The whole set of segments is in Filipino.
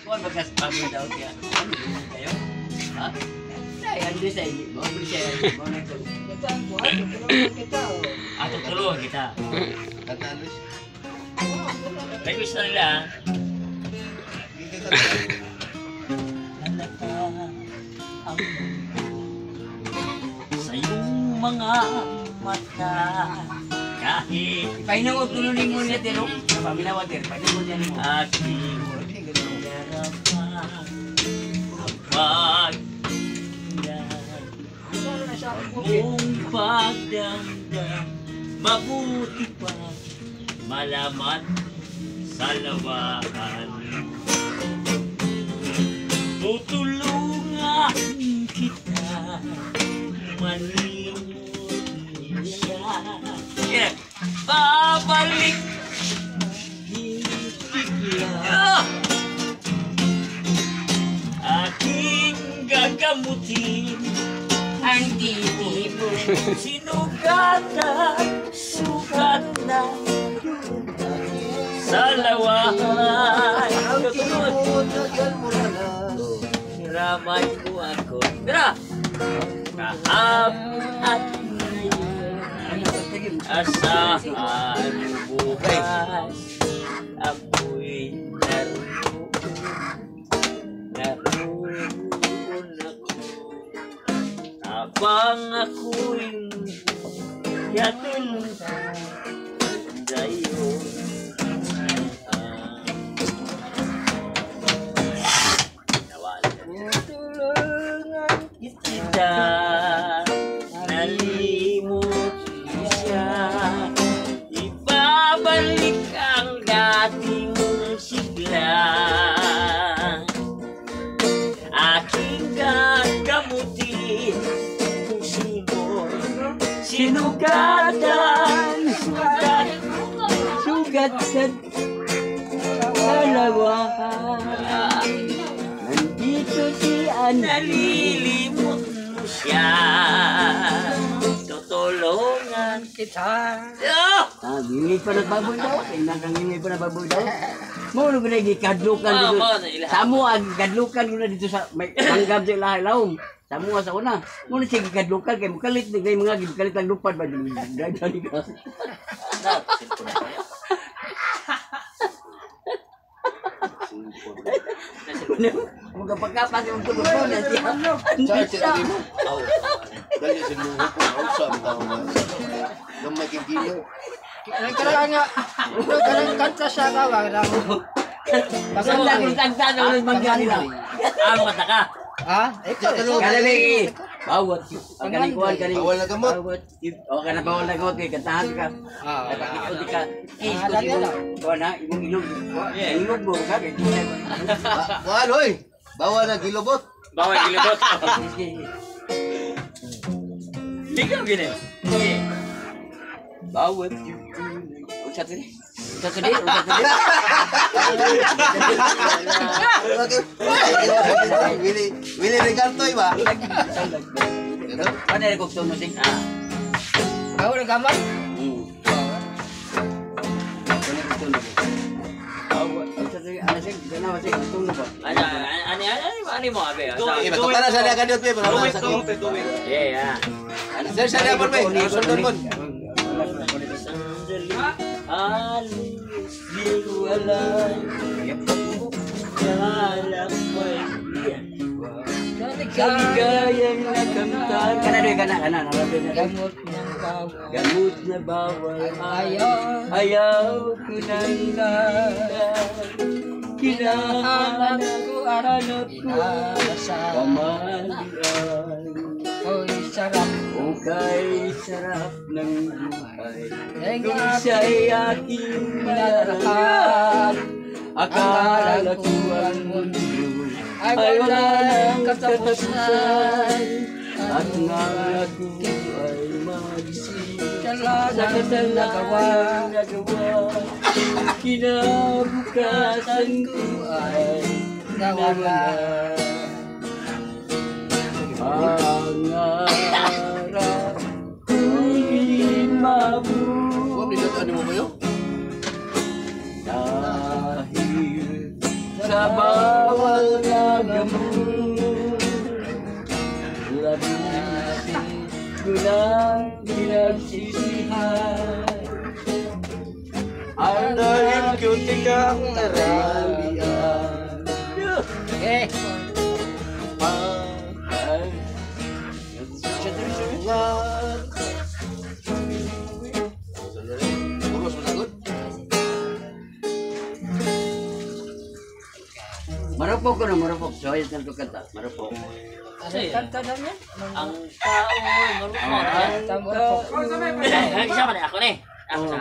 Kuan bagas pamilya daw kaya. Ano yun kayo? Ha? Ay, ando sa iyo. Mo bili siya. Mo na ito. Ato tulungan kita. Katalos. May gusto nila. Sa iyong mga mata kahit pahinawag tulunin mo niya tiro paminawatir pahinawag niya mo aking kung pagdamdam mabuti pa malaman sa lawakan tutulungan kita malimut siya babalik bigla aking gagamutin ang titi mo sinugatan sugat na sa lawahan ramay mo ako tara kahap at ngayon asahan bukas ako'y naroon ako habang ako'y yatulong sa'yo tulungan kita nalimot siya ibabalik ang dating sigla aking gagamutin kung sinugatan sugat sa dalawahan nandito siya nalilimot mo siya tutulungan kita gini pa nagbaboy daw gini pa nagbaboy daw mo nung kadlukan dito samo ang kadlukan ko na dito sa may manggab sa ilahay laom samo sa una mo na sige kadlukan kay mukalit ni mga gibkalit ang lupad ba dali ka magkapagkapas yung tubo mo na siya Dali sa luho po, ausam tao na. Gamay kang gino. Kailangan nga, kanta siya ka ba? Basta lang kung tagtano ng mangyari lang. Mata ka. Ha? Ikaw. Kalali. Bawat. Ang kanikuhan. Bawal na gamot. O ka na bawal na gamot. Kantahan ka. Ay pakikot ka. Kis ko siya. Kuha na. Imong ilog. Ilog mo. Bawal, hoy. Bawal na gilobot. Bawal gilobot. Ikaw gini. Bawat yung usat ini. Usat ini. Willy Regantoy ba? Ano yung kukso musik? Ako ng gamot? Ano mo abe? Betul na sa liya kandiot pe, Yeah. Sir, sa liya pe, sundon mon. Alis diwalay. Kalak mo'y kaligayang nakamtan. Kana. Gamot na bawal. Ayaw ko nang kinahanap ko kamalian. Kay sarap ng buhay kung siya'y aking malarakan. Akala ko ang mundo ay wala ng katapusan. At nga ako ay magsisala sa kasalawang nagawa. Kinabukasan ko ay nawala. Pangarap ko'y mabuo. Ano mo kayo? Dahil sa bawat nagamot. Labisin ko na pinagsisihan. Ang Dahil cutie ka akong naralian. Okay. Urus mo sagot? Marupok ko na, marupok. So, ayos na ito kanta. Marupok. Ano kanta namin? Ang tao marupok. Ay, isa man ako ni. Ako sa.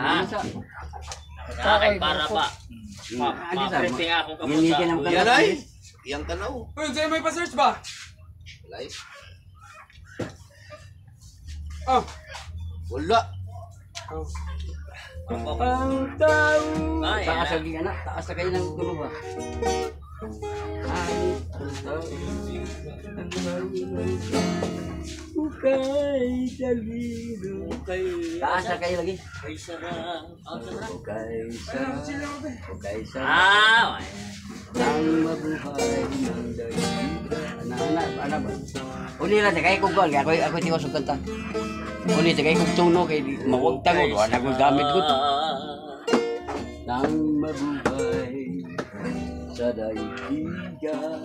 Sa akin para ba. Ma-printing ako Hindi ka kamusta. ng Yan kanta. ay. Iyang tanaw. Uy, sa'yo may pa-search ba? Walay. Oh. Wala. Ang tao. Ay, Taas yan lagi ka na. Taas na kayo ng gulo ba? Ang tao. Ukay daliro. Taas na kayo lagi. Ay, sarang. Ang sarang. Ukay sa. Ukay sa. Ah, ay. Nang mabuhay ng daigdig. Ano ba? Uli lang, kaya kong gol. Ako hindi ko sa kanta. Uli, kaya kong tuno. Kaya mawag tango. Ano ko gamit ko. Nang mabuhay sa daigdigan.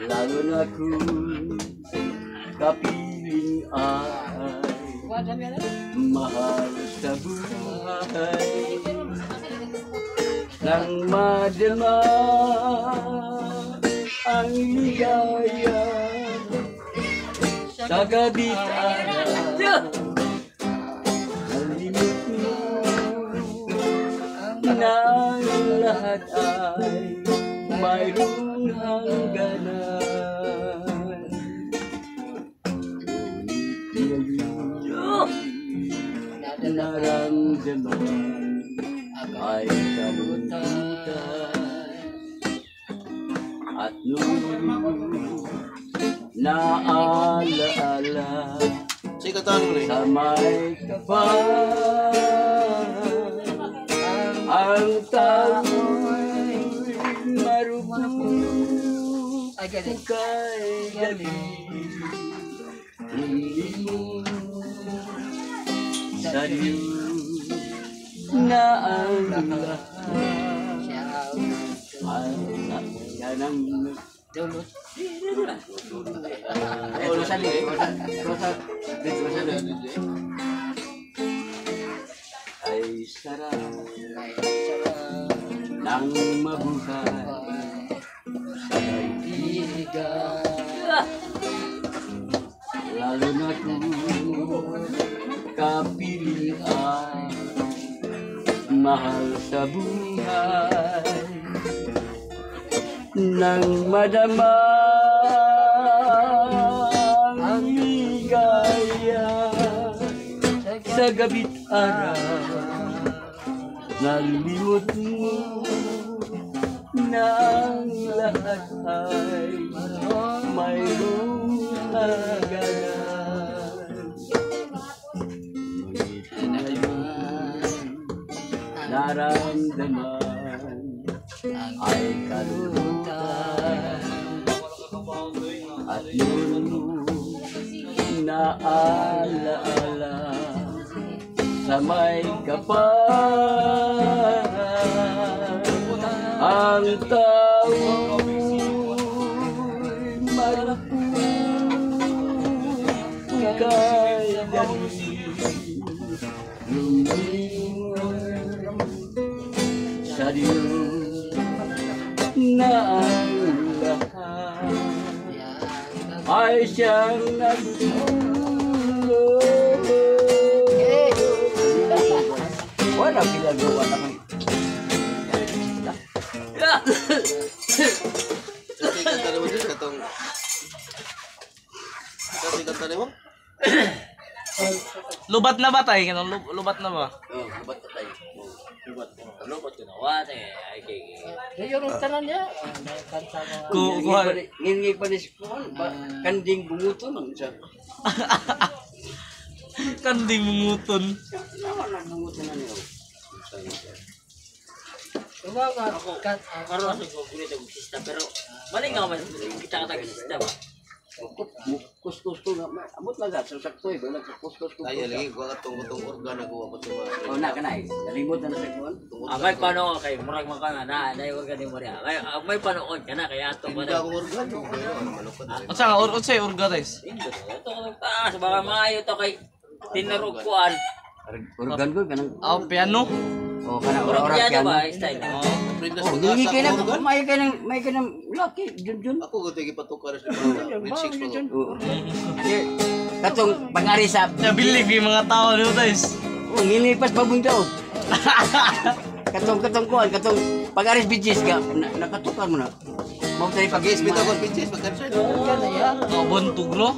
Lalo na kung kapiling ay mahal sa buhay. Nang madama ang ligaya sa gabi't araw, nalimot mo na ang lahat ay mayroong hangganan. Ngunit ngayon naramdaman ay kalungkutan at nung naalaala Sige, kataan mo rin. sa may kapal ang tao'y marupok Ay, galing. kay galing hindi mo sa Diyos na ang lahat yan ang Dulot. ay sarap ng mabuhay sa daigdigan, lalo na kung kapilian mahal sa buhay. Nang madama ang ligaya sa gabi't araw, nalimot mo na ang lahat ay mayroong hangganan. Ngunit ngayon naramdaman ay kalulutan at yun naalaala sa may kapal ang tao'y marupok kay galing lumingon sa Diyos na ang lahat ay siyang nagtulog. Wala ginagawa naman. Sige, kanta mo din. Katong... Kasi kanta mo? Lubat na ba tayo? Ganun, lubat na ba? Oh, ba't na tayo? Lubat ko na wat eh. Ay, Yung tanan niya. Kanta mo. Ngingi pa ni Sikon, kanding bumuto lang siya. Kanding mumuton. Naman ang bumuto na niyo. Tumaga. Ako, karoon ako kung gunit ang sista, pero mali nga man, kita ka taga sista ba? Kuskus ko nga. Abot lang ka. Sakto eh. Wala ka kuskus ko. Ay, lagi ko katong organ ako pa tuma. Oh, na ka na eh. Nalimot na sa kuwan. May panood kay murag man ka na, dahil wag ka din mo rin. May panood ka na, kaya ato Hindi ka na. ako organ. Malupad. Unsa nga unsay organize? Ito ko taas, baka maayo to kay tinarog kuan. Organ ko kanang Piano. oh kanang Murag ora-ora yan piano. ba, style na. Prindas Oh, ko dili kay organ. na may kanang lucky jun. Ako ko tigi patukar sa mga Richie ko. Katong pangari sa Nabilig yung mga tao dito guys. oh, ngilipas pa bung daw. Katong kuan, katong pag-aris bitches ka nakatukan mo na. Mao tani Pag-is bitaw ko pinches pag-concert. Kabon tugro.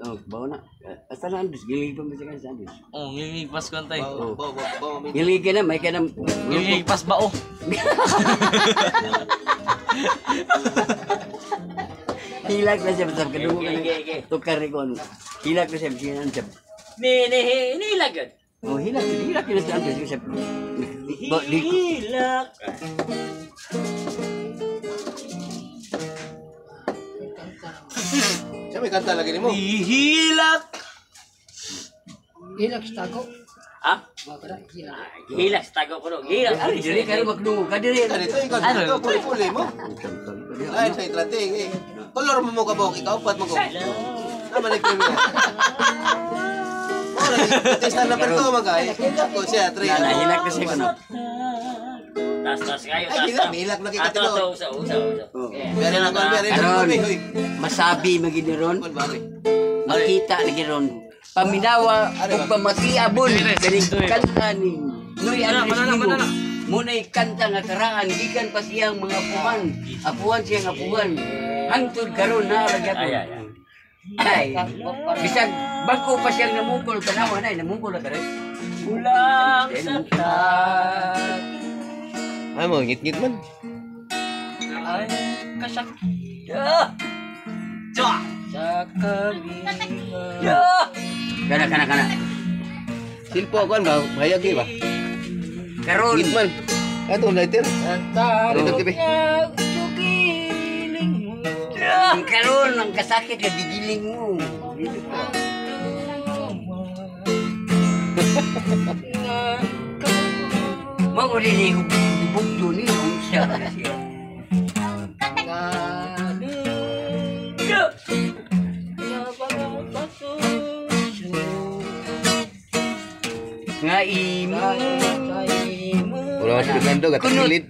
Oh, bawa na. Asa na andus gilig pa bisa kan sa andus. Oh, ngilipas ko antay. Bawa mi. Gilig ka na may kanang Ngilipas ba oh. hilag na siya basta kadungo ka Okay. na. Tukar ni kon. Hilag na siya bisan siya. Nilagad. Oh, hilag na siya andus siya. Hilak. Siya may kanta lagi nimo. Ihilak. Hilak sa tago. Ha? Magara, hilak. Hilak sa tago ko no. Hilak. Ari diri ka magdungo ka diri. Kanito ikaw dito puli-puli mo. Ay sa itrating eh. Kolor mo ka bok ikaw pat mo ko. Naman ni krimi. Ora testa na perto magay. Ko siya tre. Na hilag na siya kono. Tas kayo, Ay, gila, milak na kita Ato, tilo. usa. Pero na kon pero Karon, na hoy. masabi magidiron, Kon bari. makita nagiron. Paminawa ug pamatiabon kaning kanta ni Noy Andres Limo. Muna'y kanta nga karaan gikan pa siyang mga apuan siyang apuan. Hangtod karon na ragyat. Ay, bisag bangko pa siyang namungkol tanawa na namungkol na karon. Ulang sa tat. Ay mo ngit-ngit man. Ay, kasakit. Jawa. Sa kalinga. Kana. Silpo kon ba? Hayag ba? Karon Ngit man. Ato lighter. Dito tibi. karon ang kasakit na digiling mo. Dito ka. Mau rin yung bugdo ni siya. Nga imo. Wala ka pinando ka tagilid.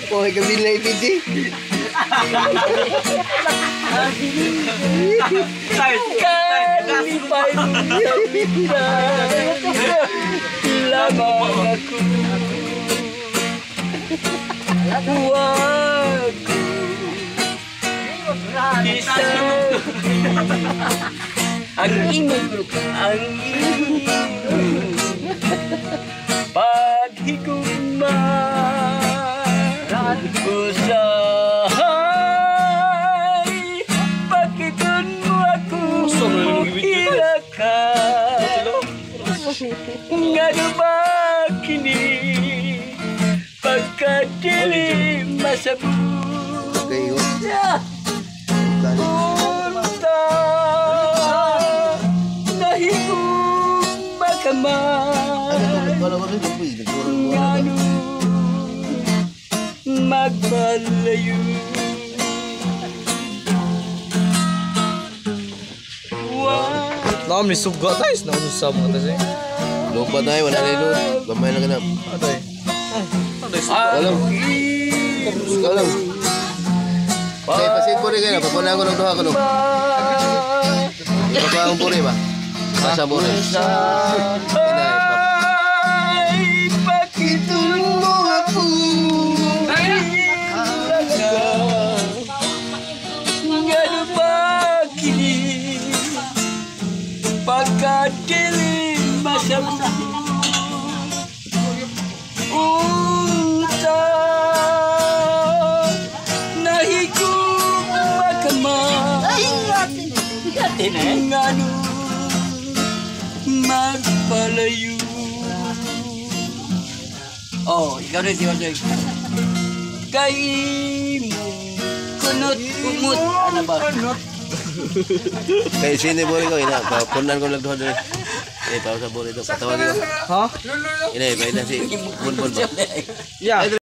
Koy ka bilay piti. Lamang ako. Huwag isa ang imong paghigugma usahay pagkitun mo ako ilaka nga ba kini pagkadili masabut Kayo. Unta nahigug makamay Wala ko rin pwede. ngano magbalayo Nakam ni suga tayo. Nakam ni sab mo tayo. Lupa tayo, wala rin doon. Gamay lang ka na. Atay. Alam. Alam. Say, pasit po rin kayo. Papunan ko ng duha ko. Papunan po rin ba? Masa po rin. ay pakitun mo ako ngano ba kini pagkadilim masabut unta nahigug makamay Ngano magpalayo. Oh, ikaw rin si Wadoy. Kay mo kunot kumot. Ano ba? Kay sini boli ko ina, papunan ko lang doon diri. Eh, pausa boli do, patawagin ko. Ha? Ina, pwede si Bunbun ba? Yeah.